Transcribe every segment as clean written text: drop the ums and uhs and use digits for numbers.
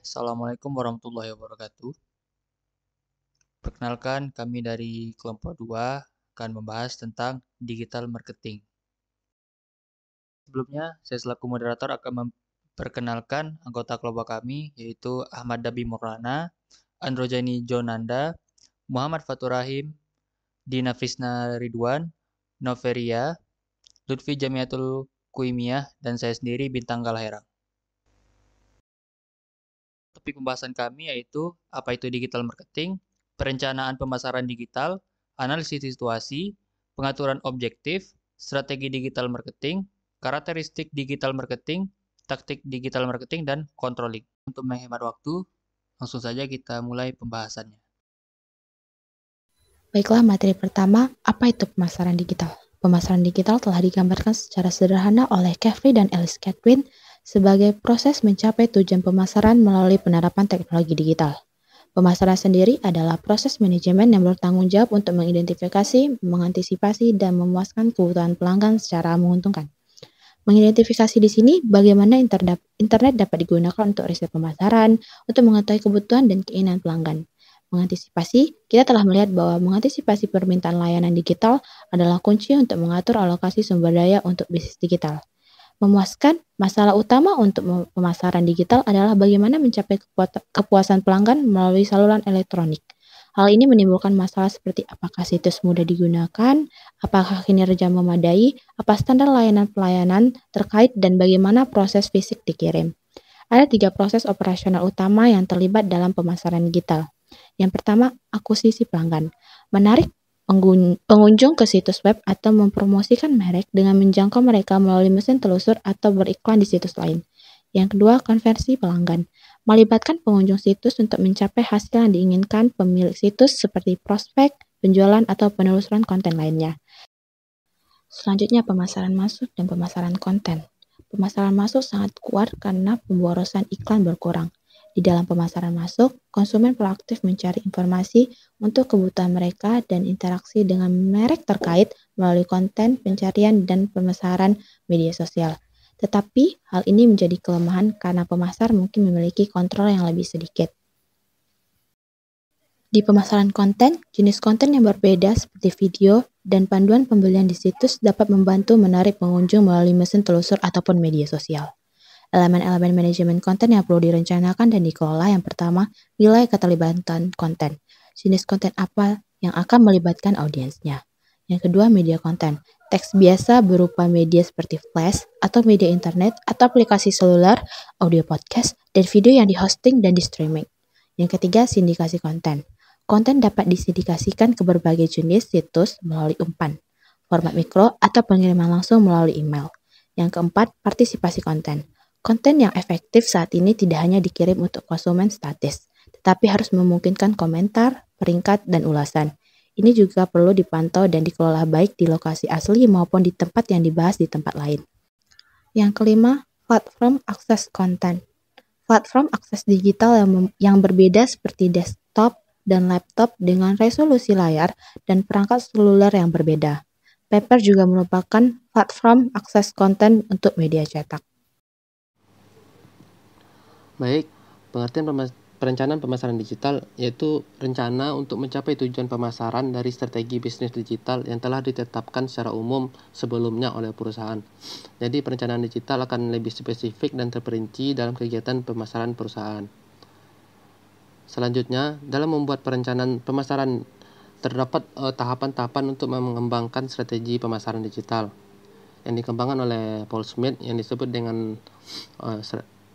Assalamualaikum warahmatullahi wabarakatuh. Perkenalkan, kami dari kelompok 2 akan membahas tentang digital marketing. Sebelumnya, saya selaku moderator akan memperkenalkan anggota kelompok kami, yaitu Ahmad Dabi Maulana, Androjani Jonanda, Muhammad Fatur Rahim, Dina Fisna Ridwan, Noveria, Lutfi Jamiatul Kuimiyah, dan saya sendiri Bintang Galherang. Topik pembahasan kami yaitu apa itu digital marketing, perencanaan pemasaran digital, analisis situasi, pengaturan objektif, strategi digital marketing, karakteristik digital marketing, taktik digital marketing, dan controlling. Untuk menghemat waktu, langsung saja kita mulai pembahasannya. Baiklah, materi pertama, apa itu pemasaran digital? Pemasaran digital telah digambarkan secara sederhana oleh Kefri dan Alice Catwin sebagai proses mencapai tujuan pemasaran melalui penerapan teknologi digital. Pemasaran sendiri adalah proses manajemen yang bertanggung jawab untuk mengidentifikasi, mengantisipasi, dan memuaskan kebutuhan pelanggan secara menguntungkan. Mengidentifikasi di sini bagaimana internet dapat digunakan untuk riset pemasaran, untuk mengetahui kebutuhan dan keinginan pelanggan. Mengantisipasi, kita telah melihat bahwa mengantisipasi permintaan layanan digital adalah kunci untuk mengatur alokasi sumber daya untuk bisnis digital. Memuaskan, masalah utama untuk pemasaran digital adalah bagaimana mencapai kepuasan pelanggan melalui saluran elektronik. Hal ini menimbulkan masalah seperti apakah situs mudah digunakan, apakah kinerja memadai, apa standar layanan pelayanan terkait, dan bagaimana proses fisik dikirim. Ada 3 proses operasional utama yang terlibat dalam pemasaran digital. Yang pertama, akuisisi pelanggan. Menarik pengunjung ke situs web atau mempromosikan merek dengan menjangkau mereka melalui mesin telusur atau beriklan di situs lain. Yang kedua, konversi pelanggan. Melibatkan pengunjung situs untuk mencapai hasil yang diinginkan pemilik situs seperti prospek, penjualan, atau penelusuran konten lainnya. Selanjutnya, pemasaran masuk dan pemasaran konten. Pemasaran masuk sangat kuat karena pemborosan iklan berkurang. Di dalam pemasaran masuk, konsumen proaktif mencari informasi untuk kebutuhan mereka dan interaksi dengan merek terkait melalui konten, pencarian, dan pemasaran media sosial. Tetapi, hal ini menjadi kelemahan karena pemasar mungkin memiliki kontrol yang lebih sedikit. Di pemasaran konten, jenis konten yang berbeda seperti video dan panduan pembelian di situs dapat membantu menarik pengunjung melalui mesin telusur ataupun media sosial. Elemen-elemen manajemen konten yang perlu direncanakan dan dikelola yang pertama, nilai keterlibatan konten. Jenis konten apa yang akan melibatkan audiensnya. Yang kedua, media konten. Teks biasa berupa media seperti flash atau media internet atau aplikasi seluler, audio podcast, dan video yang di-hosting dan di-streaming. Yang ketiga, sindikasi konten. Konten dapat disindikasikan ke berbagai jenis situs melalui umpan, format mikro, atau pengiriman langsung melalui email. Yang keempat, partisipasi konten. Konten yang efektif saat ini tidak hanya dikirim untuk konsumen statis, tetapi harus memungkinkan komentar, peringkat, dan ulasan. Ini juga perlu dipantau dan dikelola baik di lokasi asli maupun di tempat yang dibahas di tempat lain. Yang kelima, platform akses konten. Platform akses digital yang berbeda seperti desktop dan laptop dengan resolusi layar dan perangkat seluler yang berbeda. Paper juga merupakan platform akses konten untuk media cetak. Baik, pengertian perencanaan pemasaran digital yaitu rencana untuk mencapai tujuan pemasaran dari strategi bisnis digital yang telah ditetapkan secara umum sebelumnya oleh perusahaan. Jadi perencanaan digital akan lebih spesifik dan terperinci dalam kegiatan pemasaran perusahaan. Selanjutnya, dalam membuat perencanaan pemasaran terdapat tahapan-tahapan untuk mengembangkan strategi pemasaran digital yang dikembangkan oleh Paul Smith yang disebut dengan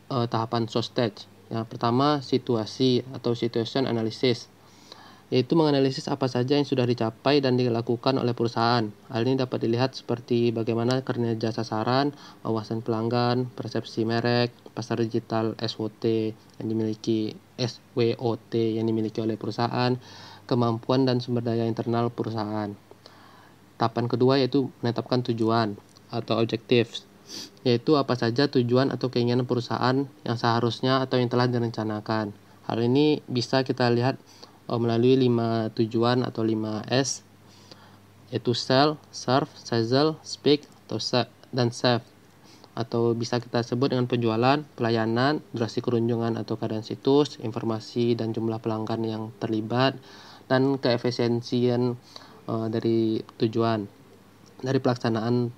tahapan SWOT stage. Yang pertama, situasi atau situation analysis, yaitu menganalisis apa saja yang sudah dicapai dan dilakukan oleh perusahaan. Hal ini dapat dilihat seperti bagaimana kinerja sasaran, wawasan pelanggan, persepsi merek, pasar digital SWOT yang dimiliki oleh perusahaan, kemampuan dan sumber daya internal perusahaan. Tahapan kedua yaitu menetapkan tujuan atau objectives, yaitu apa saja tujuan atau keinginan perusahaan yang seharusnya atau yang telah direncanakan. Hal ini bisa kita lihat melalui 5 tujuan atau 5S, yaitu sell, serve, sizzle, speak, dan save. atau bisa kita sebut dengan penjualan, pelayanan, durasi kunjungan atau keadaan situs, informasi dan jumlah pelanggan yang terlibat, dan keefisiensian dari tujuan dari pelaksanaan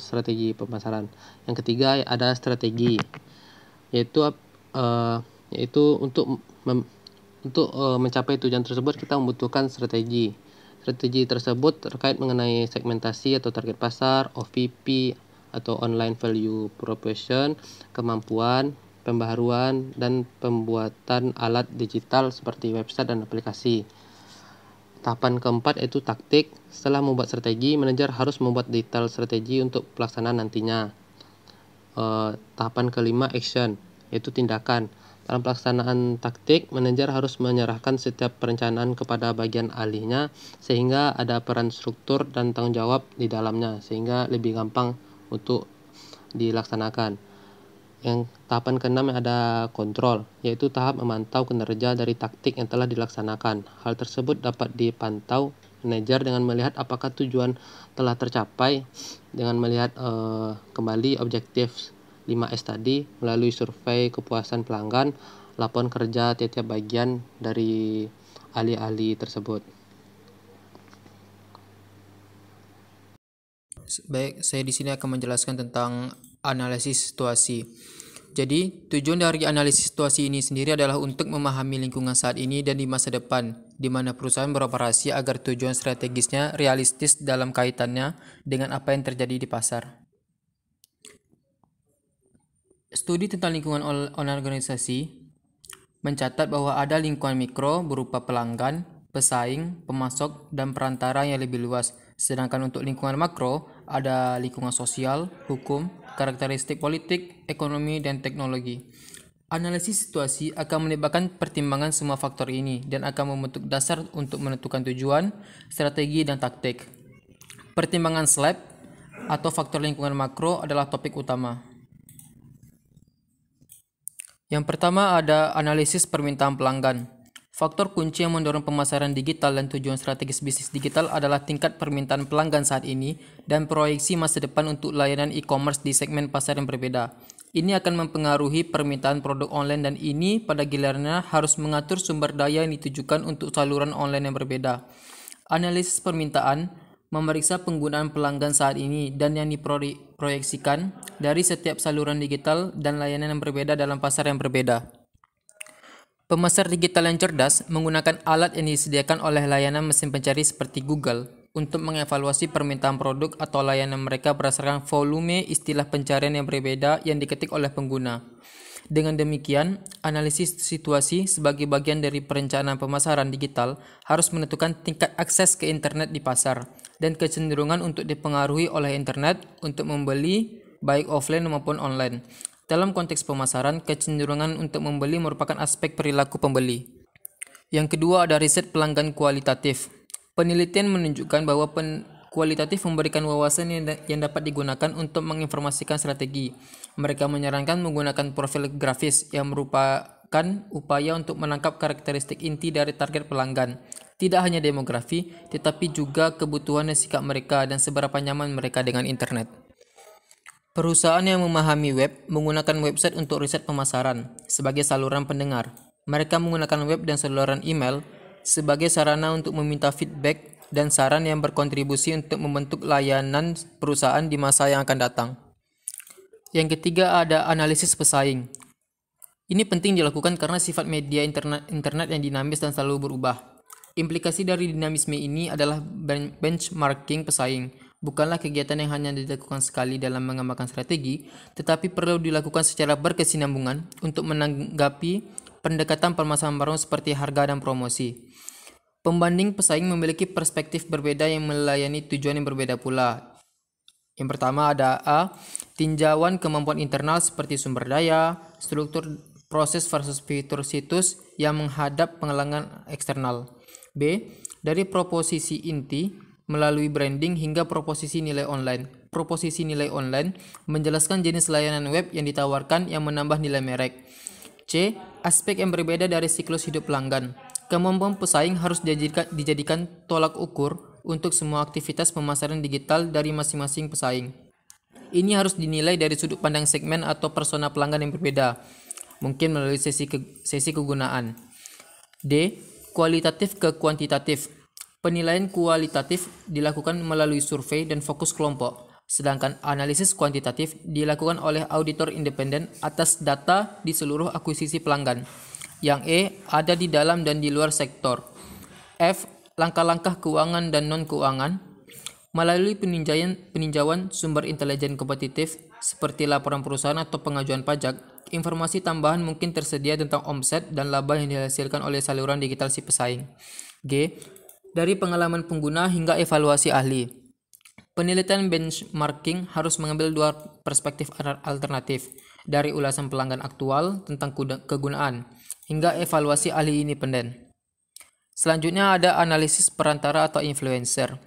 strategi pemasaran. Yang ketiga ada strategi, yaitu untuk mencapai tujuan tersebut kita membutuhkan strategi. Strategi tersebut terkait mengenai segmentasi atau target pasar, OVP atau online value proposition, kemampuan, pembaharuan, dan pembuatan alat digital seperti website dan aplikasi. Tahapan keempat yaitu taktik. Setelah membuat strategi, manajer harus membuat detail strategi untuk pelaksanaan nantinya. Tahapan kelima action, yaitu tindakan. Dalam pelaksanaan taktik, manajer harus menyerahkan setiap perencanaan kepada bagian ahlinya sehingga ada peran struktur dan tanggung jawab di dalamnya sehingga lebih gampang untuk dilaksanakan. Yang tahapan keenam ada kontrol, yaitu tahap memantau kinerja dari taktik yang telah dilaksanakan. Hal tersebut dapat dipantau manajer dengan melihat apakah tujuan telah tercapai, dengan melihat kembali objektif 5S tadi melalui survei kepuasan pelanggan, laporan kerja tiap-tiap bagian dari ahli-ahli tersebut. Baik, saya di sini akan menjelaskan tentang analisis situasi. Jadi, tujuan dari analisis situasi ini sendiri adalah untuk memahami lingkungan saat ini dan di masa depan, di mana perusahaan beroperasi agar tujuan strategisnya realistis dalam kaitannya dengan apa yang terjadi di pasar. Studi tentang lingkungan organisasi mencatat bahwa ada lingkungan mikro berupa pelanggan, pesaing, pemasok, dan perantara yang lebih luas. Sedangkan untuk lingkungan makro, ada lingkungan sosial, hukum, karakteristik politik, ekonomi, dan teknologi. Analisis situasi akan melibatkan pertimbangan semua faktor ini dan akan membentuk dasar untuk menentukan tujuan, strategi, dan taktik. Pertimbangan SLAP atau faktor lingkungan makro adalah topik utama. Yang pertama ada analisis permintaan pelanggan. Faktor kunci yang mendorong pemasaran digital dan tujuan strategis bisnis digital adalah tingkat permintaan pelanggan saat ini dan proyeksi masa depan untuk layanan e-commerce di segmen pasar yang berbeda. Ini akan mempengaruhi permintaan produk online dan ini pada gilirannya harus mengatur sumber daya yang ditujukan untuk saluran online yang berbeda. Analisis permintaan memeriksa penggunaan pelanggan saat ini dan yang diproyeksikan dari setiap saluran digital dan layanan yang berbeda dalam pasar yang berbeda. Pemasar digital yang cerdas menggunakan alat yang disediakan oleh layanan mesin pencari seperti Google untuk mengevaluasi permintaan produk atau layanan mereka berdasarkan volume istilah pencarian yang berbeda yang diketik oleh pengguna. Dengan demikian, analisis situasi sebagai bagian dari perencanaan pemasaran digital harus menentukan tingkat akses ke internet di pasar dan kecenderungan untuk dipengaruhi oleh internet untuk membeli baik offline maupun online. Dalam konteks pemasaran, kecenderungan untuk membeli merupakan aspek perilaku pembeli. Yang kedua ada riset pelanggan kualitatif. Penelitian menunjukkan bahwa kualitatif memberikan wawasan yang dapat digunakan untuk menginformasikan strategi. Mereka menyarankan menggunakan profil grafis yang merupakan upaya untuk menangkap karakteristik inti dari target pelanggan. Tidak hanya demografi, tetapi juga kebutuhan dan sikap mereka dan seberapa nyaman mereka dengan internet. Perusahaan yang memahami web menggunakan website untuk riset pemasaran sebagai saluran pendengar. Mereka menggunakan web dan saluran email sebagai sarana untuk meminta feedback dan saran yang berkontribusi untuk membentuk layanan perusahaan di masa yang akan datang. Yang ketiga ada analisis pesaing. Ini penting dilakukan karena sifat media internet yang dinamis dan selalu berubah. Implikasi dari dinamisme ini adalah benchmarking pesaing. Bukanlah kegiatan yang hanya dilakukan sekali dalam mengembangkan strategi, tetapi perlu dilakukan secara berkesinambungan untuk menanggapi pendekatan permasalahan baru seperti harga dan promosi. Pembanding pesaing memiliki perspektif berbeda yang melayani tujuan yang berbeda pula. Yang pertama ada A. Tinjauan kemampuan internal seperti sumber daya, struktur, proses versus fitur situs yang menghadap penghalangan eksternal. B. Dari proposisi inti melalui branding hingga proposisi nilai online. Proposisi nilai online menjelaskan jenis layanan web yang ditawarkan yang menambah nilai merek. C. Aspek yang berbeda dari siklus hidup pelanggan. Kemampuan pesaing harus dijadikan tolak ukur untuk semua aktivitas pemasaran digital dari masing-masing pesaing. ini harus dinilai dari sudut pandang segmen atau persona pelanggan yang berbeda, mungkin melalui sesi kegunaan. D. Kualitatif ke kuantitatif. Penilaian kualitatif dilakukan melalui survei dan fokus kelompok, sedangkan analisis kuantitatif dilakukan oleh auditor independen atas data di seluruh akuisisi pelanggan. Yang E. Ada di dalam dan di luar sektor. F. Langkah-langkah keuangan dan non-keuangan. Melalui peninjauan sumber intelijen kompetitif seperti laporan perusahaan atau pengajuan pajak, informasi tambahan mungkin tersedia tentang omset dan laba yang dihasilkan oleh saluran digital si pesaing. G. Dari pengalaman pengguna hingga evaluasi ahli. Penelitian benchmarking harus mengambil dua perspektif alternatif, dari ulasan pelanggan aktual tentang kegunaan, hingga evaluasi ahli independen. Selanjutnya ada analisis perantara atau influencer.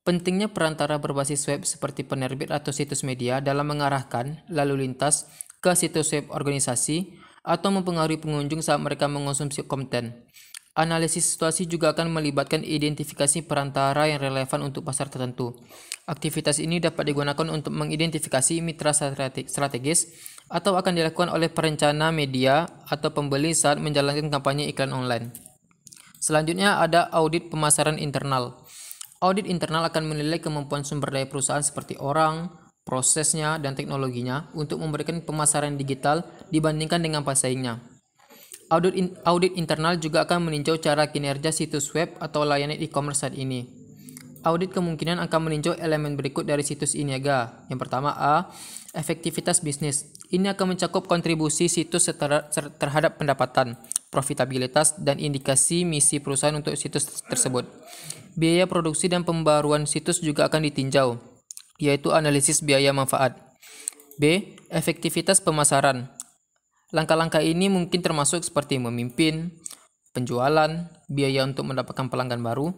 Pentingnya perantara berbasis web seperti penerbit atau situs media dalam mengarahkan lalu lintas ke situs web organisasi atau mempengaruhi pengunjung saat mereka mengonsumsi konten. Analisis situasi juga akan melibatkan identifikasi perantara yang relevan untuk pasar tertentu. Aktivitas ini dapat digunakan untuk mengidentifikasi mitra strategis atau akan dilakukan oleh perencana media atau pembeli saat menjalankan kampanye iklan online. Selanjutnya ada audit pemasaran internal. Audit internal akan menilai kemampuan sumber daya perusahaan seperti orang, prosesnya, dan teknologinya untuk memberikan pemasaran digital dibandingkan dengan pesaingnya. Audit internal juga akan meninjau cara kinerja situs web atau layanan e-commerce saat ini. Audit kemungkinan akan meninjau elemen berikut dari situs e-niaga. Yang pertama A. Efektivitas bisnis. Ini akan mencakup kontribusi situs terhadap pendapatan, profitabilitas, dan indikasi misi perusahaan untuk situs tersebut. Biaya produksi dan pembaruan situs juga akan ditinjau, yaitu analisis biaya manfaat. B. Efektivitas pemasaran. Langkah-langkah ini mungkin termasuk seperti memimpin, penjualan, biaya untuk mendapatkan pelanggan baru,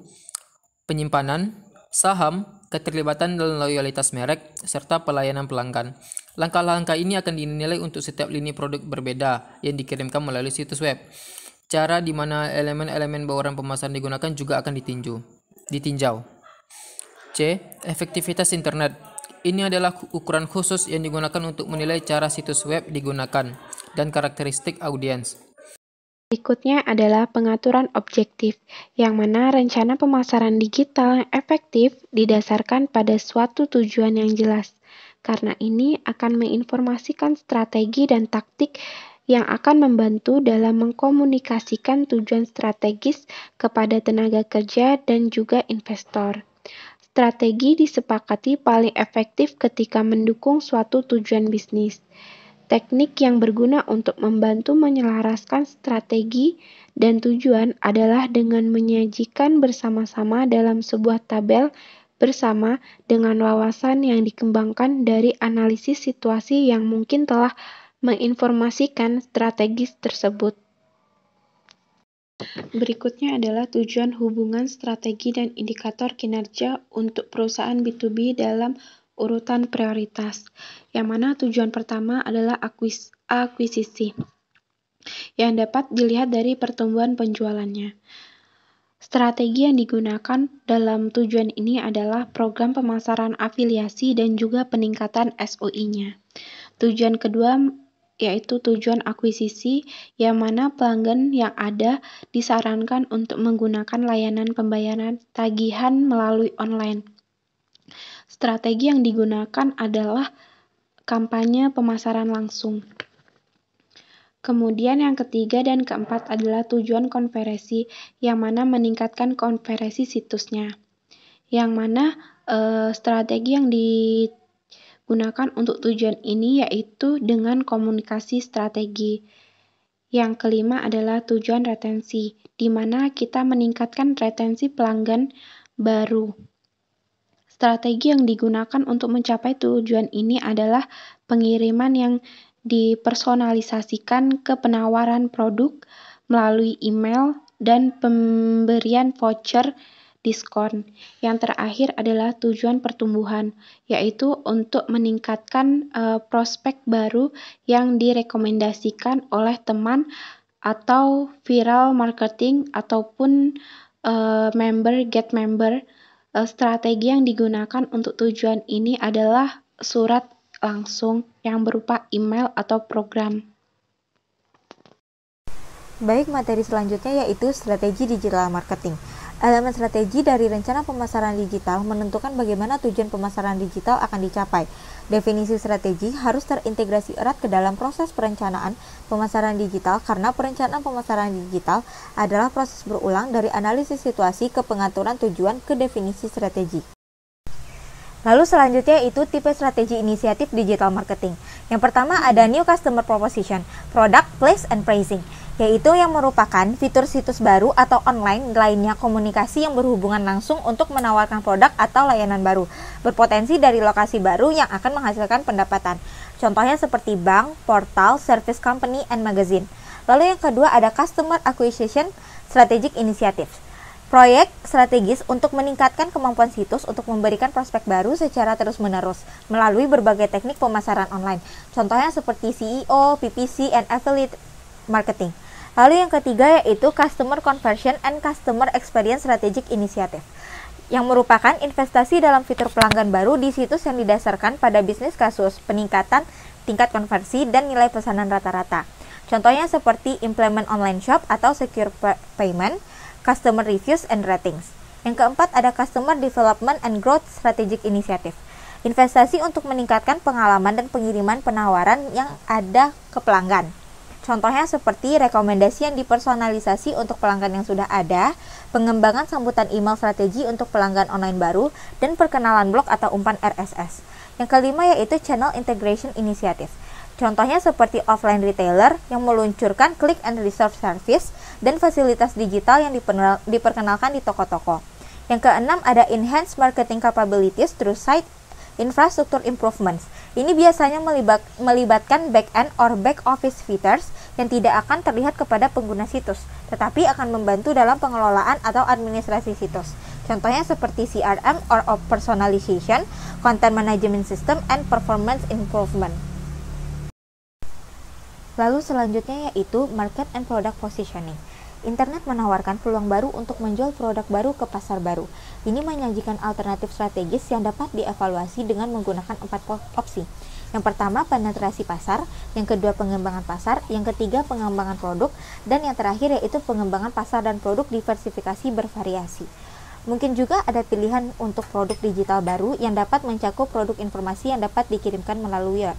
penyimpanan, saham, keterlibatan dan loyalitas merek, serta pelayanan pelanggan. Langkah-langkah ini akan dinilai untuk setiap lini produk berbeda yang dikirimkan melalui situs web. Cara di mana elemen-elemen bauran pemasaran digunakan juga akan ditinjau. C. Efektivitas internet. Ini adalah ukuran khusus yang digunakan untuk menilai cara situs web digunakan dan karakteristik audiens. Berikutnya adalah pengaturan objektif, yang mana rencana pemasaran digital yang efektif didasarkan pada suatu tujuan yang jelas. Karena ini akan menginformasikan strategi dan taktik yang akan membantu dalam mengkomunikasikan tujuan strategis kepada tenaga kerja dan juga investor. Strategi disepakati paling efektif ketika mendukung suatu tujuan bisnis. Teknik yang berguna untuk membantu menyelaraskan strategi dan tujuan adalah dengan menyajikan bersama-sama dalam sebuah tabel bersama dengan wawasan yang dikembangkan dari analisis situasi yang mungkin telah menginformasikan strategis tersebut. Berikutnya adalah tujuan hubungan strategi dan indikator kinerja untuk perusahaan B2B dalam urutan prioritas, yang mana tujuan pertama adalah akuisisi, yang dapat dilihat dari pertumbuhan penjualannya. Strategi yang digunakan dalam tujuan ini adalah program pemasaran afiliasi dan juga peningkatan SOI-nya. Tujuan kedua yaitu tujuan akuisisi, yang mana pelanggan yang ada disarankan untuk menggunakan layanan pembayaran tagihan melalui online. Strategi yang digunakan adalah kampanye pemasaran langsung. Kemudian yang ketiga dan keempat adalah tujuan konversi, yang mana meningkatkan konversi situsnya. Yang mana strategi yang digunakan untuk tujuan ini yaitu dengan komunikasi strategi. Yang kelima adalah tujuan retensi, di mana kita meningkatkan retensi pelanggan baru. Strategi yang digunakan untuk mencapai tujuan ini adalah pengiriman yang dipersonalisasikan ke penawaran produk melalui email dan pemberian voucher diskon. Yang terakhir adalah tujuan pertumbuhan, yaitu untuk meningkatkan prospek baru yang direkomendasikan oleh teman atau viral marketing ataupun get member. Strategi yang digunakan untuk tujuan ini adalah surat langsung yang berupa email atau program. Baik, materi selanjutnya yaitu strategi digital marketing. Elemen strategi dari rencana pemasaran digital menentukan bagaimana tujuan pemasaran digital akan dicapai. Definisi strategi harus terintegrasi erat ke dalam proses perencanaan pemasaran digital karena perencanaan pemasaran digital adalah proses berulang dari analisis situasi ke pengaturan tujuan ke definisi strategi. Lalu selanjutnya itu tipe strategi inisiatif digital marketing. Yang pertama ada New Customer Proposition, Product, Place, and Pricing, yaitu yang merupakan fitur situs baru atau online lainnya komunikasi yang berhubungan langsung untuk menawarkan produk atau layanan baru, berpotensi dari lokasi baru yang akan menghasilkan pendapatan. Contohnya seperti bank, portal, service company, and magazine. Lalu yang kedua ada Customer Acquisition Strategic Initiative. Proyek strategis untuk meningkatkan kemampuan situs untuk memberikan prospek baru secara terus-menerus melalui berbagai teknik pemasaran online. Contohnya seperti SEO, PPC, and Affiliate Marketing. Lalu yang ketiga yaitu Customer Conversion and Customer Experience Strategic Initiative, yang merupakan investasi dalam fitur pelanggan baru di situs yang didasarkan pada bisnis kasus, peningkatan tingkat konversi, dan nilai pesanan rata-rata. Contohnya seperti implement online shop atau secure payment, customer reviews and ratings. Yang keempat ada Customer Development and Growth Strategic Initiative, investasi untuk meningkatkan pengalaman dan pengiriman penawaran yang ada ke pelanggan. Contohnya seperti rekomendasi yang dipersonalisasi untuk pelanggan yang sudah ada, pengembangan sambutan email strategi untuk pelanggan online baru, dan perkenalan blog atau umpan RSS. Yang kelima yaitu Channel Integration Initiative. Contohnya seperti offline retailer yang meluncurkan click and reserve service dan fasilitas digital yang diperkenalkan di toko-toko. Yang keenam ada Enhanced Marketing Capabilities through Site Infrastructure Improvements. Ini biasanya melibatkan back-end or back-office features yang tidak akan terlihat kepada pengguna situs, tetapi akan membantu dalam pengelolaan atau administrasi situs. Contohnya seperti CRM or personalization, content management system, and performance improvement. Lalu selanjutnya yaitu Market and Product Positioning. Internet menawarkan peluang baru untuk menjual produk baru ke pasar baru. Ini menyajikan alternatif strategis yang dapat dievaluasi dengan menggunakan 4 opsi. Yang pertama penetrasi pasar, yang kedua pengembangan pasar, yang ketiga pengembangan produk, dan yang terakhir yaitu pengembangan pasar dan produk diversifikasi bervariasi. Mungkin juga ada pilihan untuk produk digital baru yang dapat mencakup produk informasi yang dapat dikirimkan melalui web.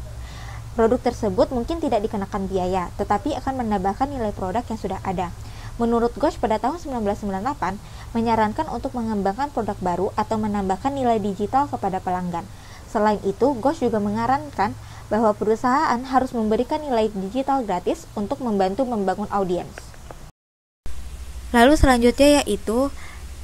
Produk tersebut mungkin tidak dikenakan biaya, tetapi akan menambahkan nilai produk yang sudah ada. Menurut Ghosh pada tahun 1998, menyarankan untuk mengembangkan produk baru atau menambahkan nilai digital kepada pelanggan. Selain itu, Ghosh juga menyarankan bahwa perusahaan harus memberikan nilai digital gratis untuk membantu membangun audiens. Lalu selanjutnya yaitu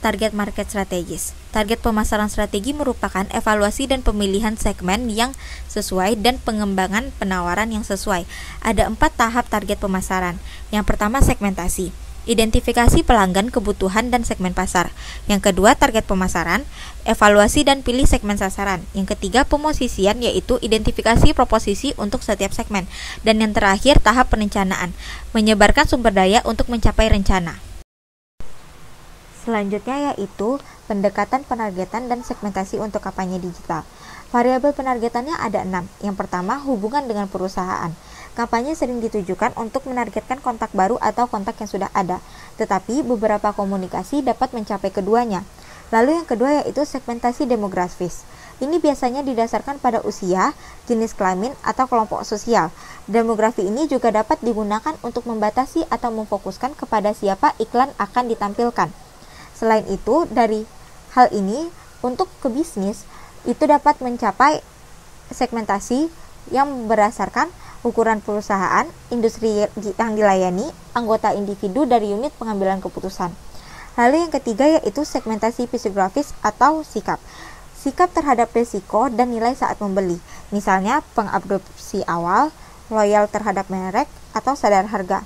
Target Market Strategis. Target pemasaran strategi merupakan evaluasi dan pemilihan segmen yang sesuai dan pengembangan penawaran yang sesuai. Ada 4 tahap target pemasaran. Yang pertama segmentasi, identifikasi pelanggan, kebutuhan, dan segmen pasar. Yang kedua target pemasaran, evaluasi dan pilih segmen sasaran. Yang ketiga pemosisian, yaitu identifikasi proposisi untuk setiap segmen. Dan yang terakhir tahap perencanaan, menyebarkan sumber daya untuk mencapai rencana. Selanjutnya yaitu pendekatan penargetan dan segmentasi untuk kampanye digital. Variabel penargetannya ada 6. Yang pertama, hubungan dengan perusahaan. Kampanye sering ditujukan untuk menargetkan kontak baru atau kontak yang sudah ada, tetapi beberapa komunikasi dapat mencapai keduanya. Lalu yang kedua yaitu segmentasi demografis. Ini biasanya didasarkan pada usia, jenis kelamin, atau kelompok sosial. Demografi ini juga dapat digunakan untuk membatasi atau memfokuskan kepada siapa iklan akan ditampilkan. Selain itu, dari hal ini, untuk ke bisnis, itu dapat mencapai segmentasi yang berdasarkan ukuran perusahaan, industri yang dilayani, anggota individu dari unit pengambilan keputusan. Lalu yang ketiga yaitu segmentasi psikografis atau sikap. Sikap terhadap risiko dan nilai saat membeli, misalnya pengadopsi awal, loyal terhadap merek, atau sadar harga.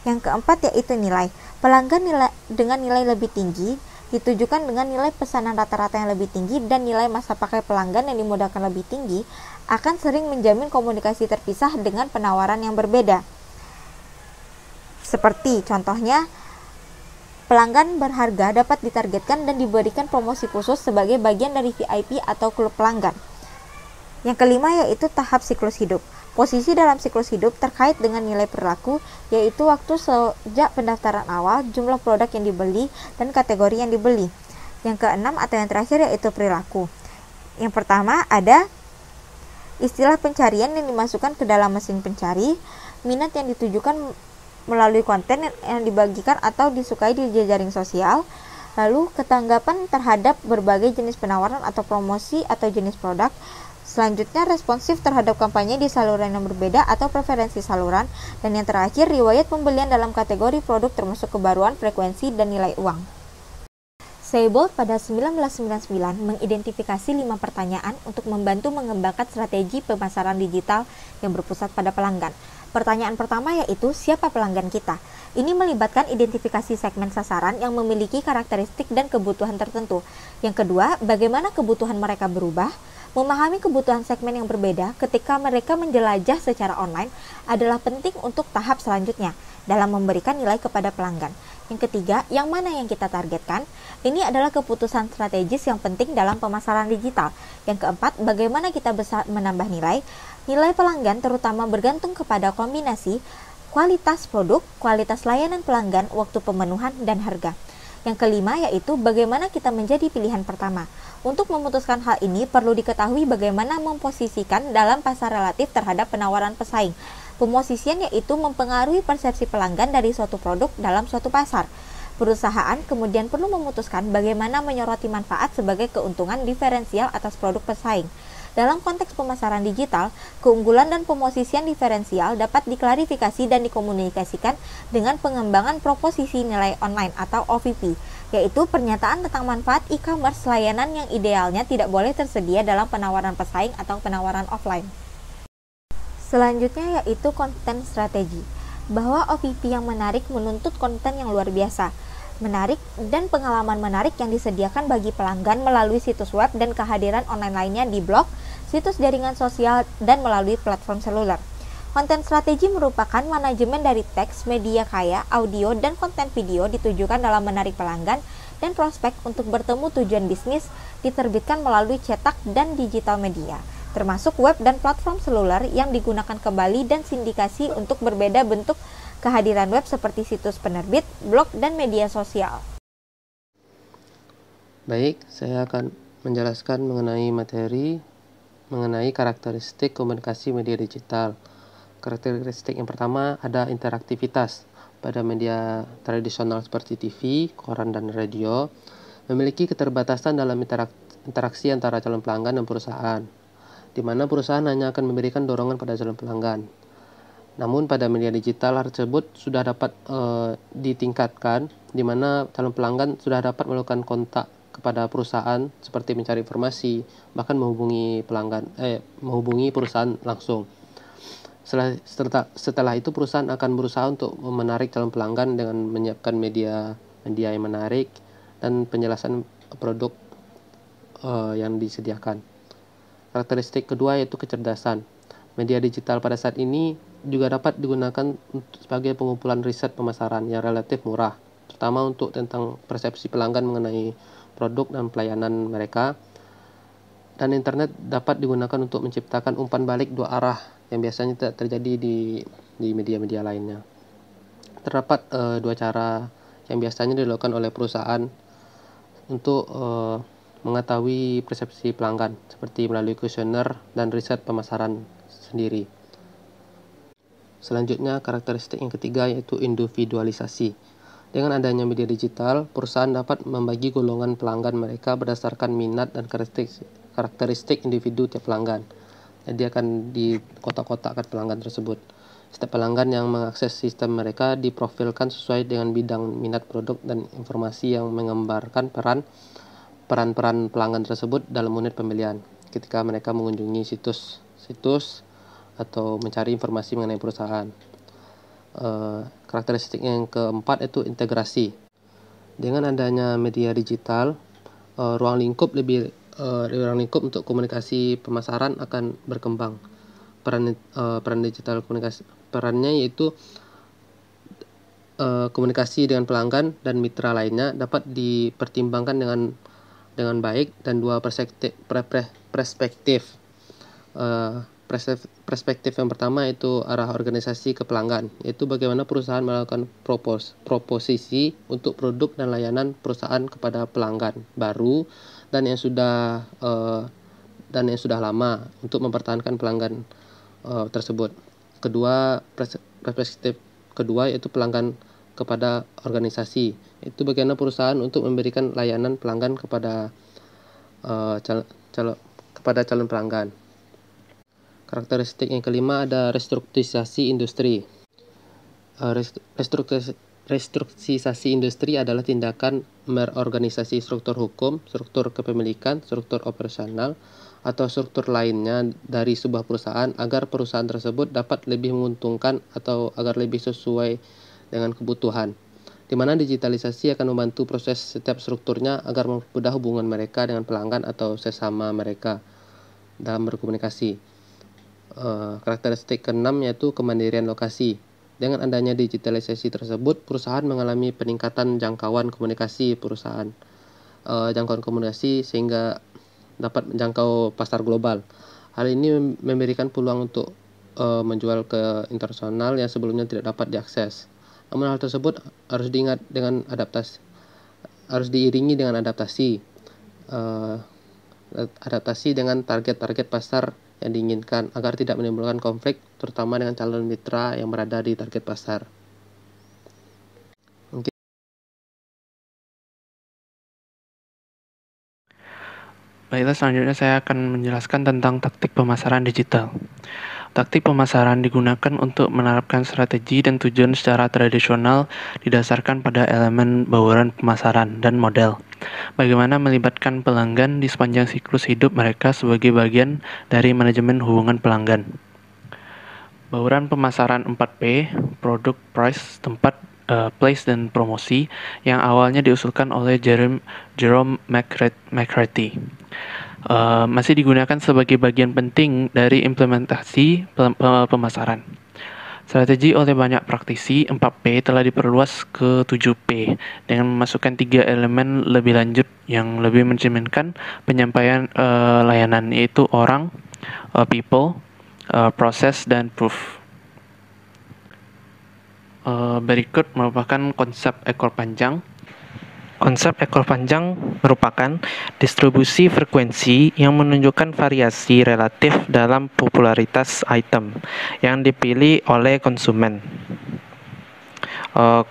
Yang keempat yaitu nilai. Pelanggan dengan nilai lebih tinggi ditujukan dengan nilai pesanan rata-rata yang lebih tinggi dan nilai masa pakai pelanggan yang dimudahkan lebih tinggi akan sering menjamin komunikasi terpisah dengan penawaran yang berbeda. Seperti contohnya, pelanggan berharga dapat ditargetkan dan diberikan promosi khusus sebagai bagian dari VIP atau klub pelanggan. Yang kelima yaitu tahap siklus hidup. Posisi dalam siklus hidup terkait dengan nilai perilaku, yaitu waktu sejak pendaftaran awal, jumlah produk yang dibeli, dan kategori yang dibeli. Yang keenam atau yang terakhir yaitu perilaku. Yang pertama ada istilah pencarian yang dimasukkan ke dalam mesin pencari, minat yang ditujukan melalui konten yang dibagikan atau disukai di jejaring sosial, lalu ketanggapan terhadap berbagai jenis penawaran atau promosi atau jenis produk. Selanjutnya responsif terhadap kampanye di saluran yang berbeda atau preferensi saluran, dan yang terakhir riwayat pembelian dalam kategori produk termasuk kebaruan, frekuensi, dan nilai uang. Seibold pada 1999 mengidentifikasi 5 pertanyaan untuk membantu mengembangkan strategi pemasaran digital yang berpusat pada pelanggan. Pertanyaan pertama yaitu siapa pelanggan kita? Ini melibatkan identifikasi segmen sasaran yang memiliki karakteristik dan kebutuhan tertentu. Yang kedua, bagaimana kebutuhan mereka berubah? Memahami kebutuhan segmen yang berbeda ketika mereka menjelajah secara online adalah penting untuk tahap selanjutnya dalam memberikan nilai kepada pelanggan. Yang ketiga, yang mana yang kita targetkan? Ini adalah keputusan strategis yang penting dalam pemasaran digital. Yang keempat, bagaimana kita bisa menambah nilai? Nilai pelanggan terutama bergantung kepada kombinasi kualitas produk, kualitas layanan pelanggan, waktu pemenuhan, dan harga. Yang kelima yaitu bagaimana kita menjadi pilihan pertama. Untuk memutuskan hal ini perlu diketahui bagaimana memposisikan dalam pasar relatif terhadap penawaran pesaing. Pemosisian yaitu mempengaruhi persepsi pelanggan dari suatu produk dalam suatu pasar. Perusahaan kemudian perlu memutuskan bagaimana menyoroti manfaat sebagai keuntungan diferensial atas produk pesaing. Dalam konteks pemasaran digital, keunggulan dan pemosisian diferensial dapat diklarifikasi dan dikomunikasikan dengan pengembangan proposisi nilai online atau OVP, yaitu pernyataan tentang manfaat e-commerce layanan yang idealnya tidak boleh tersedia dalam penawaran pesaing atau penawaran offline. Selanjutnya yaitu konten strategi, bahwa OVP yang menarik menuntut konten yang luar biasa, menarik, dan pengalaman menarik yang disediakan bagi pelanggan melalui situs web dan kehadiran online lainnya di blog, situs jaringan sosial, dan melalui platform seluler. Konten strategi merupakan manajemen dari teks, media kaya, audio, dan konten video ditujukan dalam menarik pelanggan dan prospek untuk bertemu tujuan bisnis, diterbitkan melalui cetak dan digital media, termasuk web dan platform seluler yang digunakan kembali dan sindikasi untuk berbeda bentuk kehadiran web seperti situs penerbit, blog, dan media sosial. Baik, saya akan menjelaskan mengenai karakteristik komunikasi media digital. Karakteristik yang pertama ada interaktivitas. Pada media tradisional seperti TV, koran, dan radio, memiliki keterbatasan dalam interaksi antara calon pelanggan dan perusahaan, di mana perusahaan hanya akan memberikan dorongan pada calon pelanggan. Namun pada media digital hal tersebut sudah dapat ditingkatkan, di mana calon pelanggan sudah dapat melakukan kontak kepada perusahaan seperti mencari informasi, bahkan menghubungi perusahaan langsung. Setelah itu perusahaan akan berusaha untuk menarik calon pelanggan dengan menyiapkan media yang menarik dan penjelasan produk yang disediakan. Karakteristik kedua yaitu kecerdasan. Media digital pada saat ini juga dapat digunakan sebagai pengumpulan riset pemasaran yang relatif murah, terutama untuk tentang persepsi pelanggan mengenai produk dan pelayanan mereka. Dan internet dapat digunakan untuk menciptakan umpan balik dua arah yang biasanya tidak terjadi di media-media lainnya. Terdapat dua cara yang biasanya dilakukan oleh perusahaan untuk mengetahui persepsi pelanggan, seperti melalui kuesioner dan riset pemasaran sendiri. Selanjutnya, karakteristik yang ketiga yaitu individualisasi. Dengan adanya media digital, perusahaan dapat membagi golongan pelanggan mereka berdasarkan minat dan karakteristik individu tiap pelanggan. Jadi akan dikotak-kotakkan pelanggan tersebut. Setiap pelanggan yang mengakses sistem mereka diprofilkan sesuai dengan bidang minat produk dan informasi yang menggambarkan peran-peran pelanggan tersebut dalam unit pembelian ketika mereka mengunjungi situs atau mencari informasi mengenai perusahaan. Karakteristik yang keempat itu integrasi. Dengan adanya media digital, ruang lingkup untuk komunikasi pemasaran akan berkembang. Peran digital komunikasi, perannya yaitu komunikasi dengan pelanggan dan mitra lainnya dapat dipertimbangkan dengan baik dan dua perspektif. Perspektif yang pertama itu arah organisasi ke pelanggan, yaitu bagaimana perusahaan melakukan proposisi untuk produk dan layanan perusahaan kepada pelanggan baru dan yang sudah lama untuk mempertahankan pelanggan tersebut. Perspektif kedua yaitu pelanggan kepada organisasi, itu bagaimana perusahaan untuk memberikan layanan pelanggan kepada calon pelanggan. Karakteristik yang kelima ada restrukturisasi industri. Restrukturisasi industri adalah tindakan merorganisasi struktur hukum, struktur kepemilikan, struktur operasional, atau struktur lainnya dari sebuah perusahaan agar perusahaan tersebut dapat lebih menguntungkan atau agar lebih sesuai dengan kebutuhan, di mana digitalisasi akan membantu proses setiap strukturnya agar mempermudah hubungan mereka dengan pelanggan atau sesama mereka dalam berkomunikasi. Karakteristik keenam yaitu kemandirian lokasi. Dengan adanya digitalisasi tersebut, perusahaan mengalami peningkatan jangkauan komunikasi sehingga dapat menjangkau pasar global. Hal ini memberikan peluang untuk menjual ke internasional yang sebelumnya tidak dapat diakses. Namun hal tersebut harus diiringi dengan adaptasi dengan target-target pasar yang diinginkan agar tidak menimbulkan konflik, terutama dengan calon mitra yang berada di target pasar. Baiklah, selanjutnya saya akan menjelaskan tentang taktik pemasaran digital. Taktik pemasaran digunakan untuk menerapkan strategi dan tujuan secara tradisional didasarkan pada elemen bauran pemasaran dan model. Bagaimana melibatkan pelanggan di sepanjang siklus hidup mereka sebagai bagian dari manajemen hubungan pelanggan. Bauran pemasaran 4P, produk, price, tempat, place, dan promosi yang awalnya diusulkan oleh Jerome McCarthy. Masih digunakan sebagai bagian penting dari implementasi pemasaran. Strategi oleh banyak praktisi, 4P telah diperluas ke 7P dengan memasukkan 3 elemen lebih lanjut yang lebih mencerminkan penyampaian layanan, yaitu orang, people, proses, dan proof. Berikut merupakan konsep ekor panjang. Konsep ekor panjang merupakan distribusi frekuensi yang menunjukkan variasi relatif dalam popularitas item yang dipilih oleh konsumen.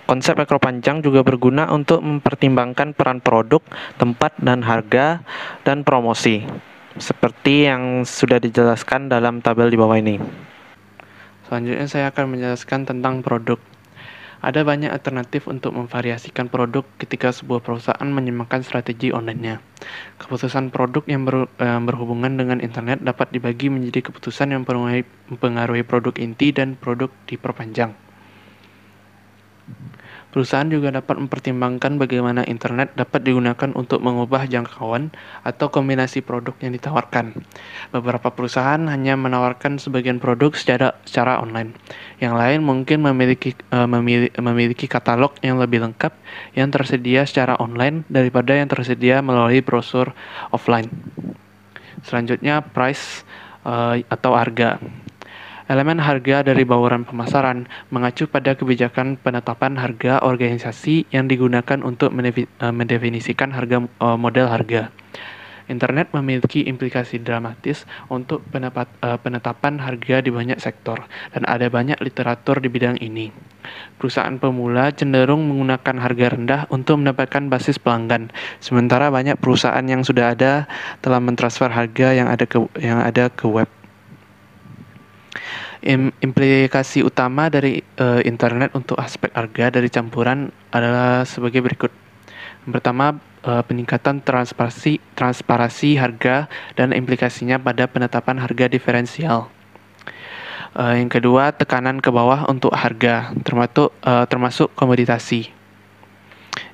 Konsep ekor panjang juga berguna untuk mempertimbangkan peran produk, tempat, dan harga, dan promosi, seperti yang sudah dijelaskan dalam tabel di bawah ini. Selanjutnya saya akan menjelaskan tentang produk. Ada banyak alternatif untuk memvariasikan produk ketika sebuah perusahaan menyimakkan strategi online-nya. Keputusan produk yang berhubungan dengan internet dapat dibagi menjadi keputusan yang mempengaruhi produk inti dan produk diperpanjang. Perusahaan juga dapat mempertimbangkan bagaimana internet dapat digunakan untuk mengubah jangkauan atau kombinasi produk yang ditawarkan. Beberapa perusahaan hanya menawarkan sebagian produk secara online. Yang lain mungkin memiliki katalog yang lebih lengkap yang tersedia secara online daripada yang tersedia melalui brosur offline. Selanjutnya, price atau harga. Elemen harga dari bauran pemasaran mengacu pada kebijakan penetapan harga organisasi yang digunakan untuk mendefinisikan model harga. Internet memiliki implikasi dramatis untuk penetapan harga di banyak sektor, dan ada banyak literatur di bidang ini. Perusahaan pemula cenderung menggunakan harga rendah untuk mendapatkan basis pelanggan, sementara banyak perusahaan yang sudah ada telah mentransfer harga yang ada ke web. Implikasi utama dari internet untuk aspek harga dari campuran adalah sebagai berikut. Yang pertama, peningkatan transparansi harga dan implikasinya pada penetapan harga diferensial. Yang kedua, tekanan ke bawah untuk harga, termasuk komoditasi.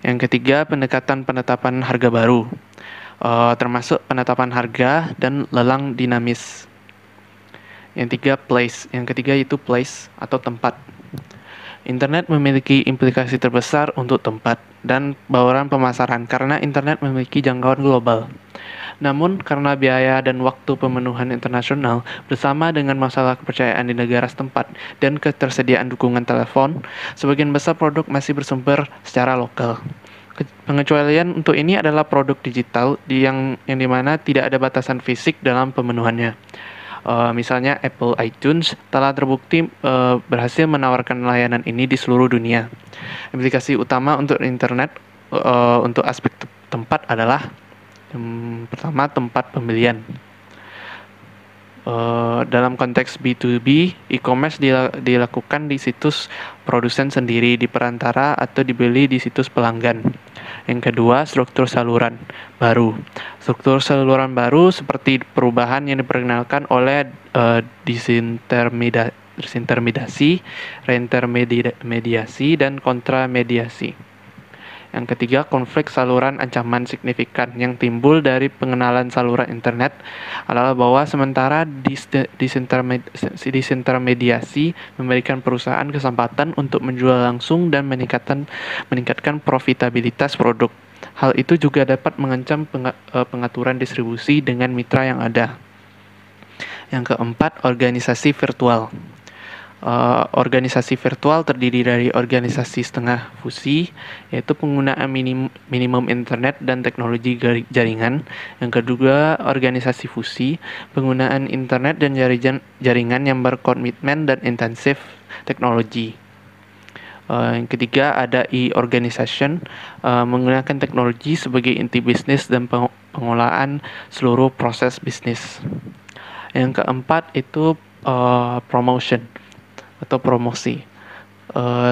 Yang ketiga, pendekatan penetapan harga baru, termasuk penetapan harga dan lelang dinamis. Yang ketiga itu place atau tempat. Internet memiliki implikasi terbesar untuk tempat dan bauran pemasaran karena internet memiliki jangkauan global. Namun, karena biaya dan waktu pemenuhan internasional bersama dengan masalah kepercayaan di negara setempat dan ketersediaan dukungan telepon, sebagian besar produk masih bersumber secara lokal. Pengecualian untuk ini adalah produk digital yang dimana tidak ada batasan fisik dalam pemenuhannya. Misalnya Apple iTunes telah terbukti berhasil menawarkan layanan ini di seluruh dunia. Aplikasi utama untuk internet untuk aspek tempat adalah pertama, tempat pembelian. Dalam konteks B2B, e-commerce dilakukan di situs produsen sendiri, di perantara, atau dibeli di situs pelanggan. Yang kedua, struktur saluran baru. Struktur saluran baru seperti perubahan yang diperkenalkan oleh disintermediasi, reintermediasi, dan kontramediasi. Yang ketiga, konflik saluran ancaman signifikan yang timbul dari pengenalan saluran internet adalah bahwa sementara disintermediasi memberikan perusahaan kesempatan untuk menjual langsung dan meningkatkan profitabilitas produk. Hal itu juga dapat mengancam pengaturan distribusi dengan mitra yang ada. Yang keempat, organisasi virtual. Organisasi virtual terdiri dari organisasi setengah fusi, yaitu penggunaan minimum internet dan teknologi jaringan. Yang kedua, organisasi fusi, penggunaan internet dan jaringan yang berkomitmen dan intensif teknologi. Yang ketiga, ada e-organization, menggunakan teknologi sebagai inti bisnis dan pengolahan seluruh proses bisnis. Yang keempat itu promotion atau promosi.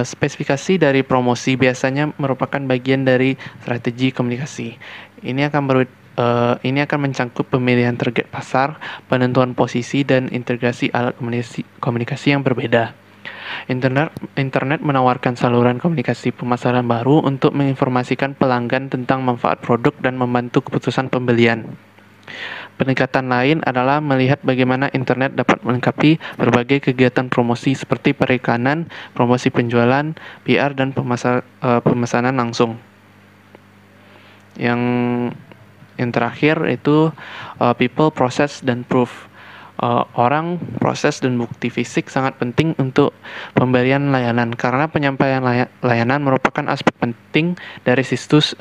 Spesifikasi dari promosi biasanya merupakan bagian dari strategi komunikasi. Ini akan mencangkup pemilihan target pasar, penentuan posisi, dan integrasi alat komunikasi yang berbeda. Internet menawarkan saluran komunikasi pemasaran baru untuk menginformasikan pelanggan tentang manfaat produk dan membantu keputusan pembelian. Pendekatan lain adalah melihat bagaimana internet dapat melengkapi berbagai kegiatan promosi seperti periklanan, promosi penjualan, PR, dan pemesanan langsung. Yang terakhir itu people, process, dan proof. Orang, proses, dan bukti fisik sangat penting untuk pemberian layanan karena penyampaian layanan merupakan aspek penting dari situs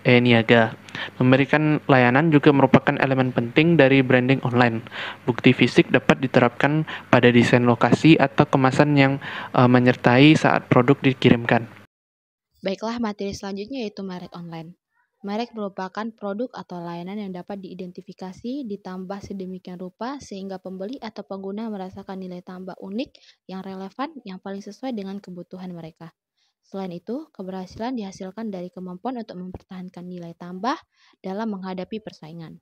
e-niaga. Memberikan layanan juga merupakan elemen penting dari branding online. Bukti fisik dapat diterapkan pada desain lokasi atau kemasan yang menyertai saat produk dikirimkan. Baiklah, materi selanjutnya yaitu merek online. Merek merupakan produk atau layanan yang dapat diidentifikasi, ditambah sedemikian rupa sehingga pembeli atau pengguna merasakan nilai tambah unik, yang relevan, yang paling sesuai dengan kebutuhan mereka. Selain itu, keberhasilan dihasilkan dari kemampuan untuk mempertahankan nilai tambah dalam menghadapi persaingan.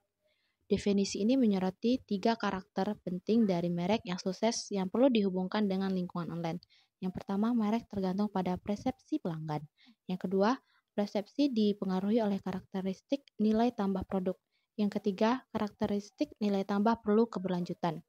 Definisi ini menyoroti 3 karakter penting dari merek yang sukses yang perlu dihubungkan dengan lingkungan online. Yang pertama, merek tergantung pada persepsi pelanggan. Yang kedua, persepsi dipengaruhi oleh karakteristik nilai tambah produk. Yang ketiga, karakteristik nilai tambah perlu keberlanjutan.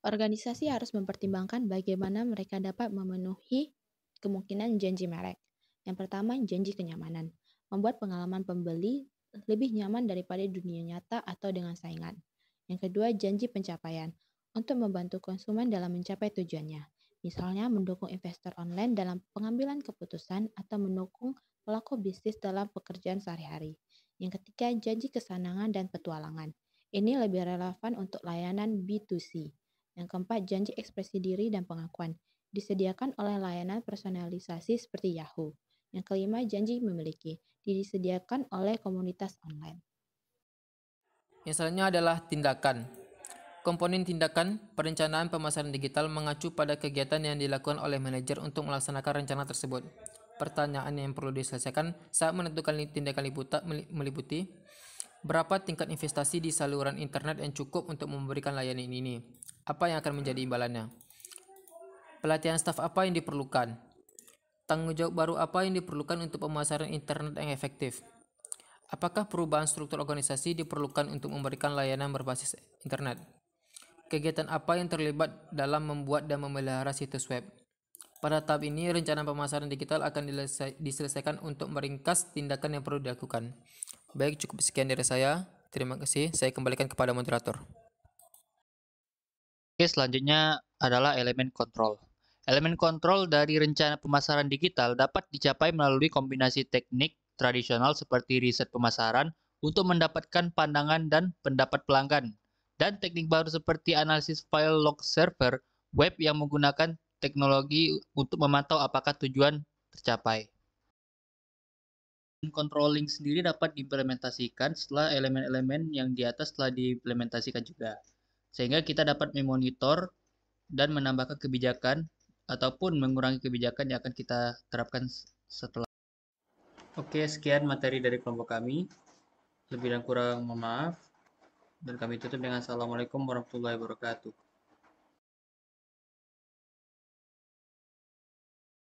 Organisasi harus mempertimbangkan bagaimana mereka dapat memenuhi kemungkinan janji merek. Yang pertama, janji kenyamanan. Membuat pengalaman pembeli lebih nyaman daripada dunia nyata atau dengan saingan. Yang kedua, janji pencapaian. Untuk membantu konsumen dalam mencapai tujuannya. Misalnya, mendukung investor online dalam pengambilan keputusan atau mendukung pelaku bisnis dalam pekerjaan sehari-hari. Yang ketiga, janji kesenangan dan petualangan. Ini lebih relevan untuk layanan B2C. Yang keempat, janji ekspresi diri dan pengakuan. Disediakan oleh layanan personalisasi seperti Yahoo. Yang kelima, janji memiliki. Disediakan oleh komunitas online. Yang selanjutnya adalah tindakan. Komponen tindakan, perencanaan pemasaran digital mengacu pada kegiatan yang dilakukan oleh manajer untuk melaksanakan rencana tersebut. Pertanyaan yang perlu diselesaikan saat menentukan tindakan meliputi berapa tingkat investasi di saluran internet yang cukup untuk memberikan layanan ini? Apa yang akan menjadi imbalannya? Pelatihan staf apa yang diperlukan? Tanggung jawab baru apa yang diperlukan untuk pemasaran internet yang efektif? Apakah perubahan struktur organisasi diperlukan untuk memberikan layanan berbasis internet? Kegiatan apa yang terlibat dalam membuat dan memelihara situs web? Pada tahap ini, rencana pemasaran digital akan diselesaikan untuk meringkas tindakan yang perlu dilakukan. Baik, cukup sekian dari saya. Terima kasih. Saya kembalikan kepada moderator. Oke, selanjutnya adalah elemen kontrol. Elemen kontrol dari rencana pemasaran digital dapat dicapai melalui kombinasi teknik tradisional seperti riset pemasaran untuk mendapatkan pandangan dan pendapat pelanggan, dan teknik baru seperti analisis file log server web yang menggunakan teknologi untuk memantau apakah tujuan tercapai. Controlling sendiri dapat diimplementasikan setelah elemen-elemen yang di atas telah diimplementasikan juga. Sehingga kita dapat memonitor dan menambahkan kebijakan ataupun mengurangi kebijakan yang akan kita terapkan setelah. Oke, sekian materi dari kelompok kami. Lebih dan kurang mohon maaf. Dan kami tutup dengan Assalamualaikum warahmatullahi wabarakatuh.